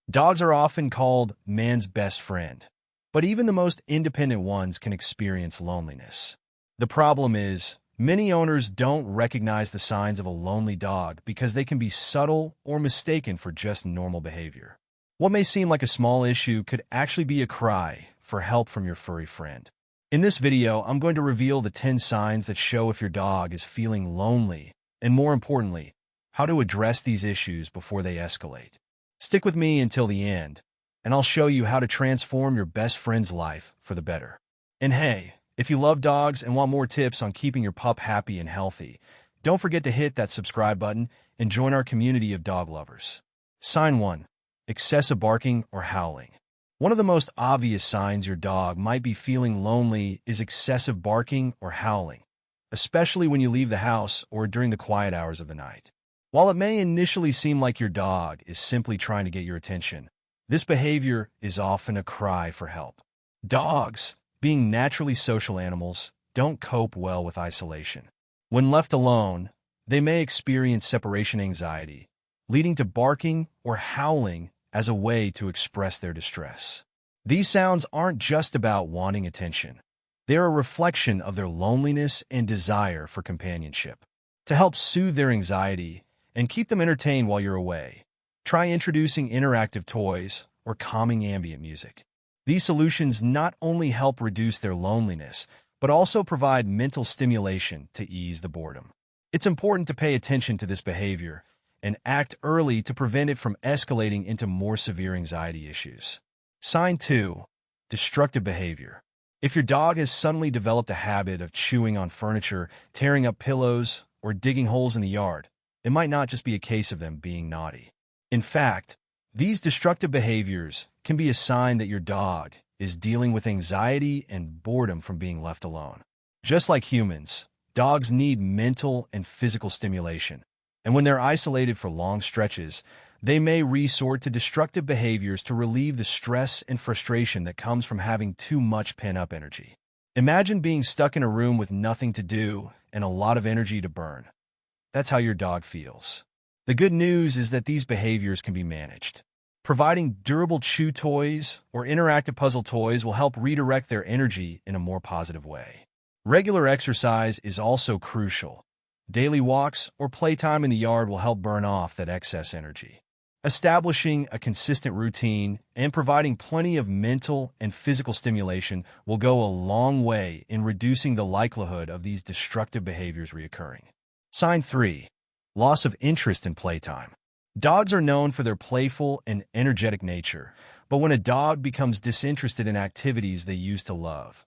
Dogs are often called man's best friend, but even the most independent ones can experience loneliness. The problem is, many owners don't recognize the signs of a lonely dog because they can be subtle or mistaken for just normal behavior. What may seem like a small issue could actually be a cry for help from your furry friend. In this video, I'm going to reveal the 10 signs that show if your dog is feeling lonely, and more importantly, how to address these issues before they escalate. Stick with me until the end, and I'll show you how to transform your best friend's life for the better. And hey, if you love dogs and want more tips on keeping your pup happy and healthy, don't forget to hit that subscribe button and join our community of dog lovers. Sign 1. Excessive barking or howling. One of the most obvious signs your dog might be feeling lonely is excessive barking or howling, especially when you leave the house or during the quiet hours of the night. While it may initially seem like your dog is simply trying to get your attention, this behavior is often a cry for help. Dogs, being naturally social animals, don't cope well with isolation. When left alone, they may experience separation anxiety, leading to barking or howling as a way to express their distress. These sounds aren't just about wanting attention. They're a reflection of their loneliness and desire for companionship. To help soothe their anxiety and keep them entertained while you're away, try introducing interactive toys or calming ambient music. These solutions not only help reduce their loneliness, but also provide mental stimulation to ease the boredom. It's important to pay attention to this behavior and act early to prevent it from escalating into more severe anxiety issues. Sign 2. Destructive behavior. If your dog has suddenly developed a habit of chewing on furniture, tearing up pillows, or digging holes in the yard, it might not just be a case of them being naughty. In fact, these destructive behaviors can be a sign that your dog is dealing with anxiety and boredom from being left alone. Just like humans, dogs need mental and physical stimulation, and when they're isolated for long stretches, they may resort to destructive behaviors to relieve the stress and frustration that comes from having too much pent-up energy. Imagine being stuck in a room with nothing to do and a lot of energy to burn. That's how your dog feels. The good news is that these behaviors can be managed. Providing durable chew toys or interactive puzzle toys will help redirect their energy in a more positive way. Regular exercise is also crucial. Daily walks or playtime in the yard will help burn off that excess energy. Establishing a consistent routine and providing plenty of mental and physical stimulation will go a long way in reducing the likelihood of these destructive behaviors reoccurring. Sign 3. Loss of interest in playtime. Dogs are known for their playful and energetic nature, but when a dog becomes disinterested in activities they used to love,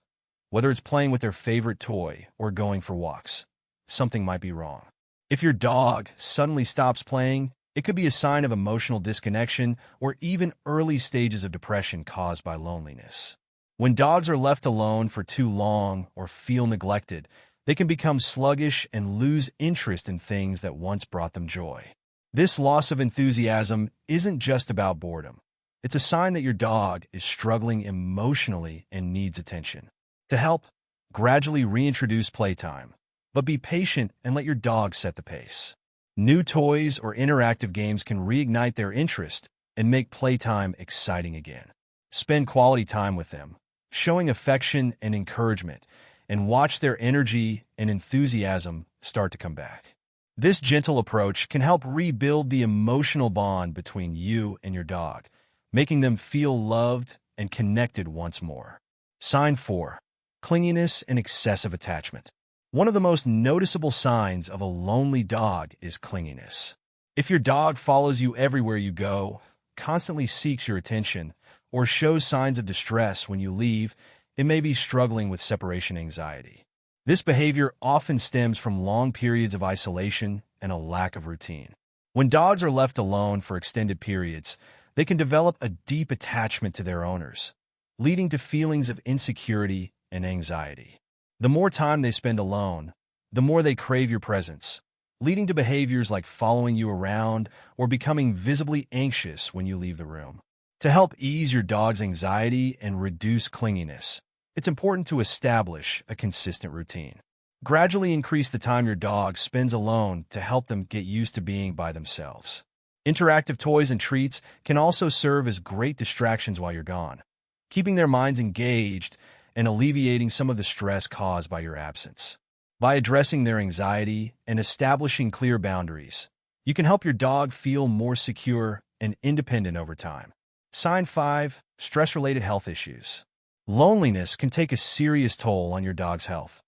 whether it's playing with their favorite toy or going for walks, something might be wrong. If your dog suddenly stops playing, it could be a sign of emotional disconnection or even early stages of depression caused by loneliness. When dogs are left alone for too long or feel neglected, they can become sluggish and lose interest in things that once brought them joy. This loss of enthusiasm isn't just about boredom. It's a sign that your dog is struggling emotionally and needs attention. To help, gradually reintroduce playtime, but be patient and let your dog set the pace. New toys or interactive games can reignite their interest and make playtime exciting again. Spend quality time with them, showing affection and encouragement, and watch their energy and enthusiasm start to come back. This gentle approach can help rebuild the emotional bond between you and your dog, making them feel loved and connected once more. Sign 4. Clinginess and excessive attachment. One of the most noticeable signs of a lonely dog is clinginess. If your dog follows you everywhere you go, constantly seeks your attention, or shows signs of distress when you leave, it may be struggling with separation anxiety. This behavior often stems from long periods of isolation and a lack of routine. When dogs are left alone for extended periods, they can develop a deep attachment to their owners, leading to feelings of insecurity and anxiety. The more time they spend alone, the more they crave your presence, leading to behaviors like following you around or becoming visibly anxious when you leave the room. To help ease your dog's anxiety and reduce clinginess, it's important to establish a consistent routine. Gradually increase the time your dog spends alone to help them get used to being by themselves. Interactive toys and treats can also serve as great distractions while you're gone, keeping their minds engaged and alleviating some of the stress caused by your absence. By addressing their anxiety and establishing clear boundaries, you can help your dog feel more secure and independent over time. Sign 5. Stress-related health issues. Loneliness can take a serious toll on your dog's health,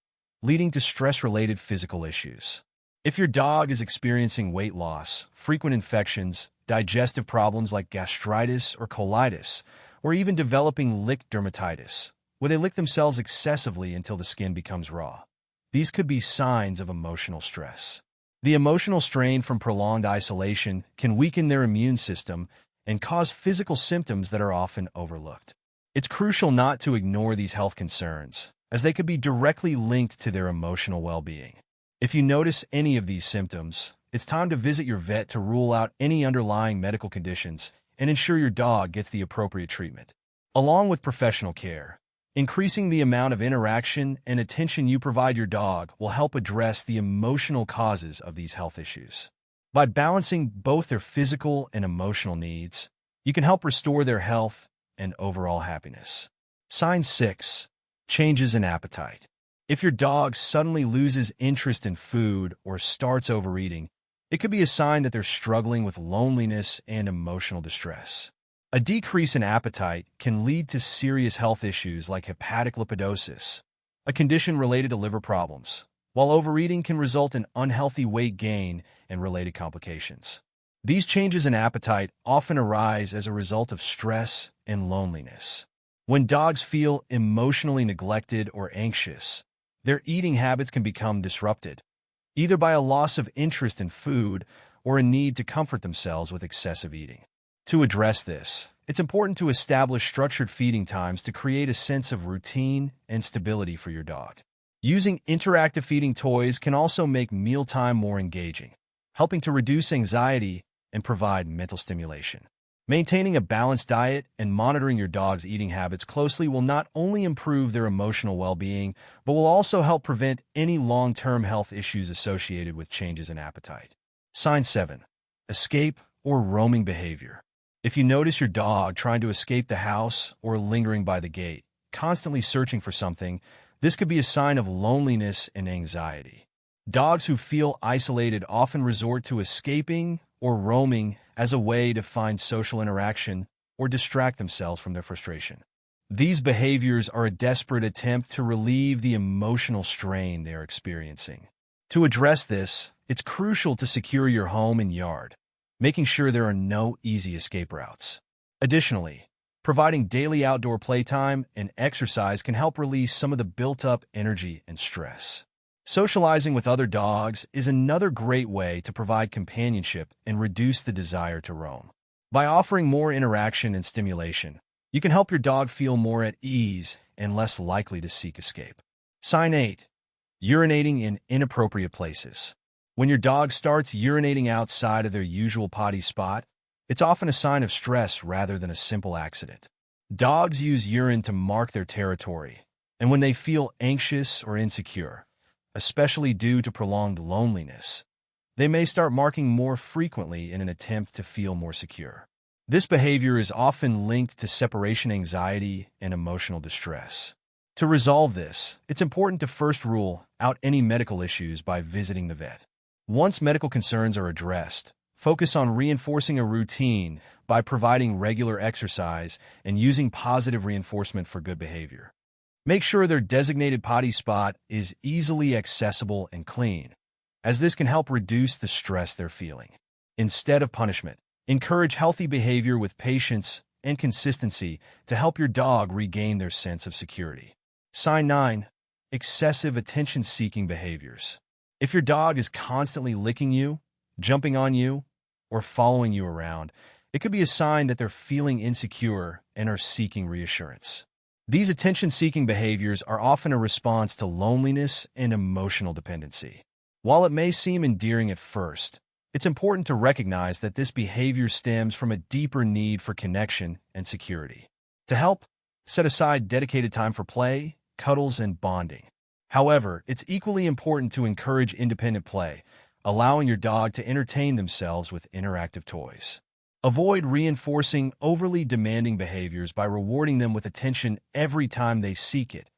leading to stress-related physical issues. If your dog is experiencing weight loss, frequent infections, digestive problems like gastritis or colitis, or even developing lick dermatitis, where they lick themselves excessively until the skin becomes raw, these could be signs of emotional stress. The emotional strain from prolonged isolation can weaken their immune system and cause physical symptoms that are often overlooked. It's crucial not to ignore these health concerns, as they could be directly linked to their emotional well-being. If you notice any of these symptoms, it's time to visit your vet to rule out any underlying medical conditions and ensure your dog gets the appropriate treatment. Along with professional care, increasing the amount of interaction and attention you provide your dog will help address the emotional causes of these health issues. By balancing both their physical and emotional needs, you can help restore their health and overall happiness. Sign 6. Changes in appetite. If your dog suddenly loses interest in food or starts overeating, it could be a sign that they're struggling with loneliness and emotional distress. A decrease in appetite can lead to serious health issues like hepatic lipidosis, a condition related to liver problems, while overeating can result in unhealthy weight gain and related complications. These changes in appetite often arise as a result of stress and loneliness. When dogs feel emotionally neglected or anxious, their eating habits can become disrupted, either by a loss of interest in food or a need to comfort themselves with excessive eating. To address this, it's important to establish structured feeding times to create a sense of routine and stability for your dog. Using interactive feeding toys can also make mealtime more engaging, helping to reduce anxiety and provide mental stimulation. Maintaining a balanced diet and monitoring your dog's eating habits closely will not only improve their emotional well-being, but will also help prevent any long-term health issues associated with changes in appetite. Sign 7. Escape or roaming behavior. If you notice your dog trying to escape the house or lingering by the gate, constantly searching for something, this could be a sign of loneliness and anxiety. Dogs who feel isolated often resort to escaping or roaming as a way to find social interaction or distract themselves from their frustration. These behaviors are a desperate attempt to relieve the emotional strain they are experiencing. To address this, it's crucial to secure your home and yard, making sure there are no easy escape routes. Additionally, providing daily outdoor playtime and exercise can help release some of the built-up energy and stress. Socializing with other dogs is another great way to provide companionship and reduce the desire to roam. By offering more interaction and stimulation, you can help your dog feel more at ease and less likely to seek escape. Sign 8. Urinating in inappropriate places. When your dog starts urinating outside of their usual potty spot, it's often a sign of stress rather than a simple accident. Dogs use urine to mark their territory, and when they feel anxious or insecure, especially due to prolonged loneliness, they may start marking more frequently in an attempt to feel more secure. This behavior is often linked to separation anxiety and emotional distress. To resolve this, it's important to first rule out any medical issues by visiting the vet. Once medical concerns are addressed, focus on reinforcing a routine by providing regular exercise and using positive reinforcement for good behavior. Make sure their designated potty spot is easily accessible and clean, as this can help reduce the stress they're feeling. Instead of punishment, encourage healthy behavior with patience and consistency to help your dog regain their sense of security. Sign 9. Excessive attention-seeking behaviors. If your dog is constantly licking you, jumping on you, or following you around, it could be a sign that they're feeling insecure and are seeking reassurance. These attention-seeking behaviors are often a response to loneliness and emotional dependency. While it may seem endearing at first, it's important to recognize that this behavior stems from a deeper need for connection and security. To help, set aside dedicated time for play, cuddles, and bonding. However, it's equally important to encourage independent play, allowing your dog to entertain themselves with interactive toys. Avoid reinforcing overly demanding behaviors by rewarding them with attention every time they seek it,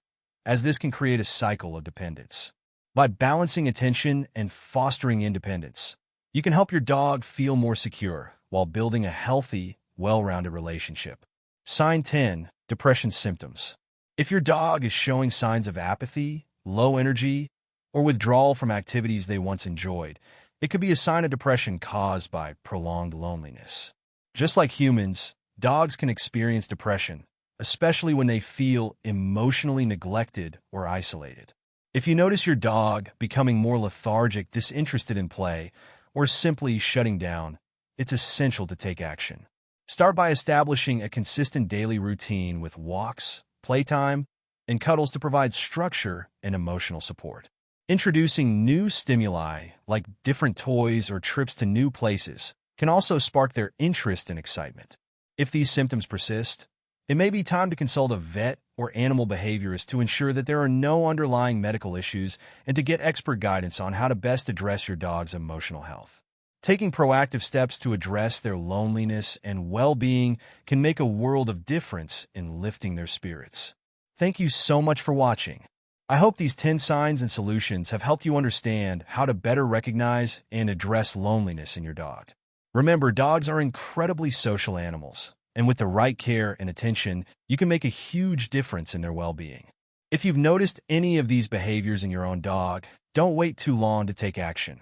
as this can create a cycle of dependence. By balancing attention and fostering independence, you can help your dog feel more secure while building a healthy, well-rounded relationship. Sign 10. Depression symptoms. If your dog is showing signs of apathy, low energy, or withdrawal from activities they once enjoyed, it could be a sign of depression caused by prolonged loneliness. Just like humans, dogs can experience depression, especially when they feel emotionally neglected or isolated. If you notice your dog becoming more lethargic, disinterested in play, or simply shutting down, it's essential to take action. Start by establishing a consistent daily routine with walks, playtime, and cuddles to provide structure and emotional support. Introducing new stimuli, like different toys or trips to new places, can also spark their interest and excitement. If these symptoms persist, it may be time to consult a vet or animal behaviorist to ensure that there are no underlying medical issues and to get expert guidance on how to best address your dog's emotional health. Taking proactive steps to address their loneliness and well-being can make a world of difference in lifting their spirits. Thank you so much for watching. I hope these 10 signs and solutions have helped you understand how to better recognize and address loneliness in your dog. Remember, dogs are incredibly social animals, and with the right care and attention, you can make a huge difference in their well-being. If you've noticed any of these behaviors in your own dog, don't wait too long to take action.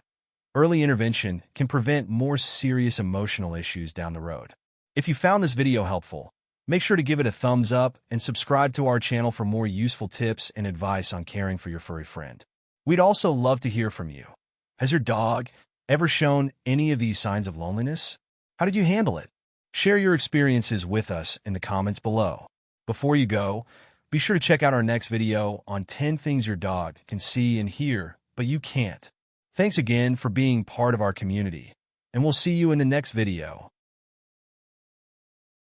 Early intervention can prevent more serious emotional issues down the road. If you found this video helpful, make sure to give it a thumbs up and subscribe to our channel for more useful tips and advice on caring for your furry friend. We'd also love to hear from you. Has your dog ever shown any of these signs of loneliness? How did you handle it? Share your experiences with us in the comments below. Before you go, be sure to check out our next video on 10 things your dog can see and hear, but you can't. Thanks again for being part of our community, and we'll see you in the next video.